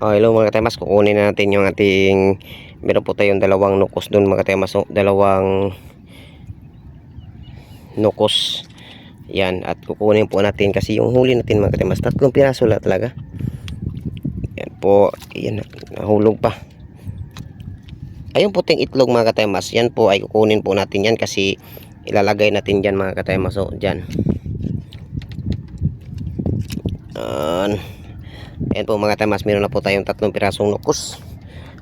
Oh, hello mga katemas, kukunin na natin yung ating, meron po tayong dalawang nukos doon mga katemas, so, dalawang nukos yan, at kukunin po natin kasi yung huli natin mga katemas, 3 piraso lang talaga. Yan po, yan, nahulog pa. Ayun puting itlog mga katemas, yan po ay kukunin po natin yan kasi ilalagay natin dyan mga katemas, so dyan. Ayan po mga katemas, meron na po tayong 3 pirasong nukos.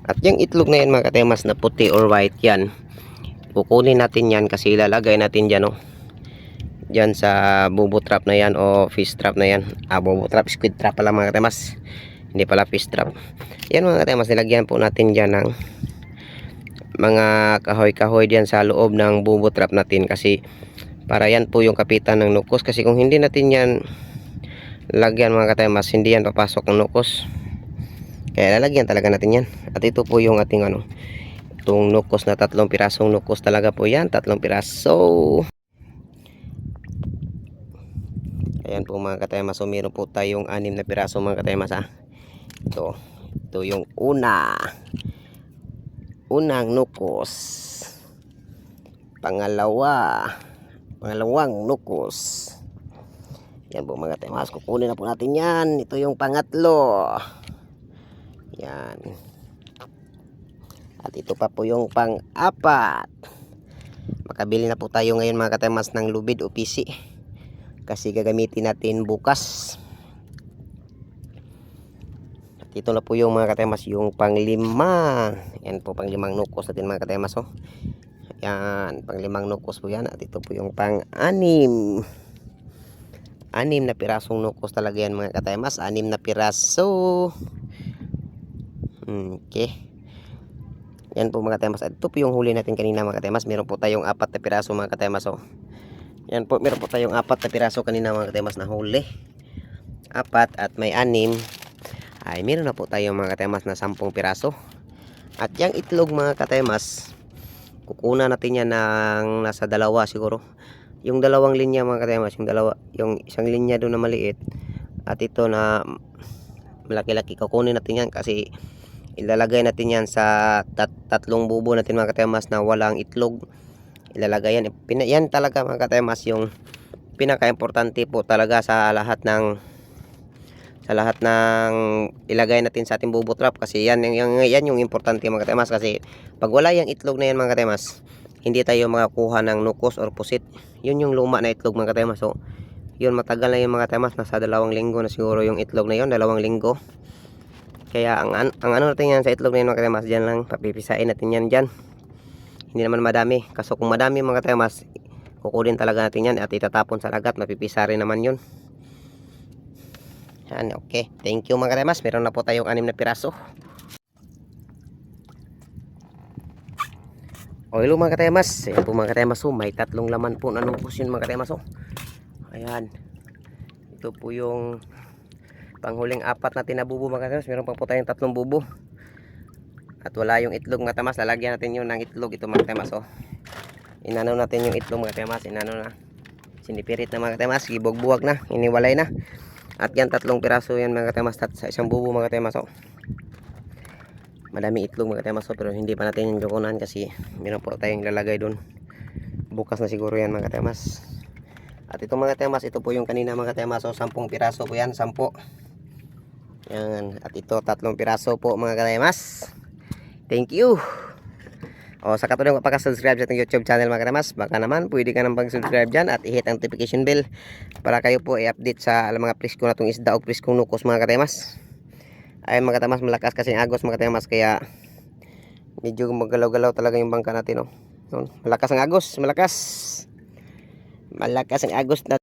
At yung itlog na yan mga katemas na puti or white yan, kukunin natin yan kasi ilalagay natin dyan, oh, dyan sa bubo trap na yan o fish trap na yan. Bubo trap, squid trap pala mga katemas, hindi pala fish trap. Yan mga katemas, nilagyan po natin dyan ng mga kahoy-kahoy dyan sa loob ng bubo trap natin kasi para yan po yung kapitan ng nukos. Kasi kung hindi natin yan lagyan mga katemas, hindi yan papasok ng nukos, kaya lalagyan talaga natin yan. At ito po yung ating itong nukos na 3 pirasong nukos talaga po yan, 3 piraso. Ayan po mga katemas, so meron po tayong 6 na piraso mga katemas ito yung unang nukos, pangalawang nukos. Yan po mga katemas, kukunin na po natin yan. Ito yung pangatlo, yan, at ito pa po yung pang-apat. Makabili na po tayo ngayon mga katemas ng lubid o PC kasi gagamitin natin bukas. At ito na po yung mga katemas, yung pang-5. Yan po, pang-5 nukos natin mga katemas, oh. Yan, pang-5 nukos po yan. At ito po yung pang-6. 6 na pirasong nukos talaga yan mga katemas, 6 na piraso. Okay. Yan po mga katemas, ito po yung huli natin kanina mga katemas. Meron po tayong 4 na piraso mga katemas, oh. Yan po, meron po tayong 4 na piraso kanina mga katemas na huli. 4 at may 6, ay meron na po tayong mga katemas na 10 piraso. At yung itlog mga katemas, kukunan natin yan ng nasa 2 siguro. Yung dalawang linya mga katemas, yung isang linya doon na maliit at ito na malaki-laki, kukunin natin yan kasi ilalagay natin yan sa tatlong bubo natin mga katemas na walang itlog. Ilalagay yan, yan talaga mga katemas yung pinaka-importante po talaga sa lahat ng ilagay natin sa ating bubo trap, kasi yan yung importante mga katemas. Kasi pag wala yung itlog na yan mga katemas, hindi tayo makakuha ng nukos or pusit. Yun yung luma na itlog mga katemas, so yun matagal na yung mga katemas, nasa 2 linggo na siguro yung itlog na yun, 2 linggo. Kaya ang ano natin yan sa itlog na yun mga katemas, dyan lang papipisain natin yan dyan. Hindi naman madami, kaso kung madami mga katemas, kukunin talaga natin yan at itatapon sa lagat, mapipisa rin naman yun. Yan, okay, thank you mga katemas, meron na po tayong 6 na piraso. O hello mga katemas, ayan po mga katemas, may 3 laman po na nukos yun mga katemas. Ayan, ito po yung panghuling 4 na tinabubo mga katemas. Meron pa po tayong 3 bubo at wala yung itlog mga katemas. Lalagyan natin yun ng itlog ito mga katemas. Inano natin yung itlog mga katemas, inano na, sinipirit na mga katemas, gibog-buwag na, iniwalay na. At yan 3 piraso yan mga katemas sa isang bubo mga katemas. Madami itlog mga katemas, pero hindi pa natin yung jokonan kasi meron po tayong lalagay doon. Bukas na siguro yan mga katemas. At ito mga katemas, ito po yung kanina mga katemas, 10 piraso po yan, 10. Yan, at ito 3 piraso po mga katemas. Thank you. Sa katulad ng pagka-subscribe sa ating YouTube channel mga katemas, baka naman pwede ka nang pag-subscribe dyan at i-hit ang notification bell para kayo po i-update sa mga presko na itong isda o preskong nukos mga katemas. Ay mga katemas, malakas kasi ang agos mga katemas, kaya medyo magalaw-galaw talaga yung bangka natin. Malakas ang agos, malakas ang agos na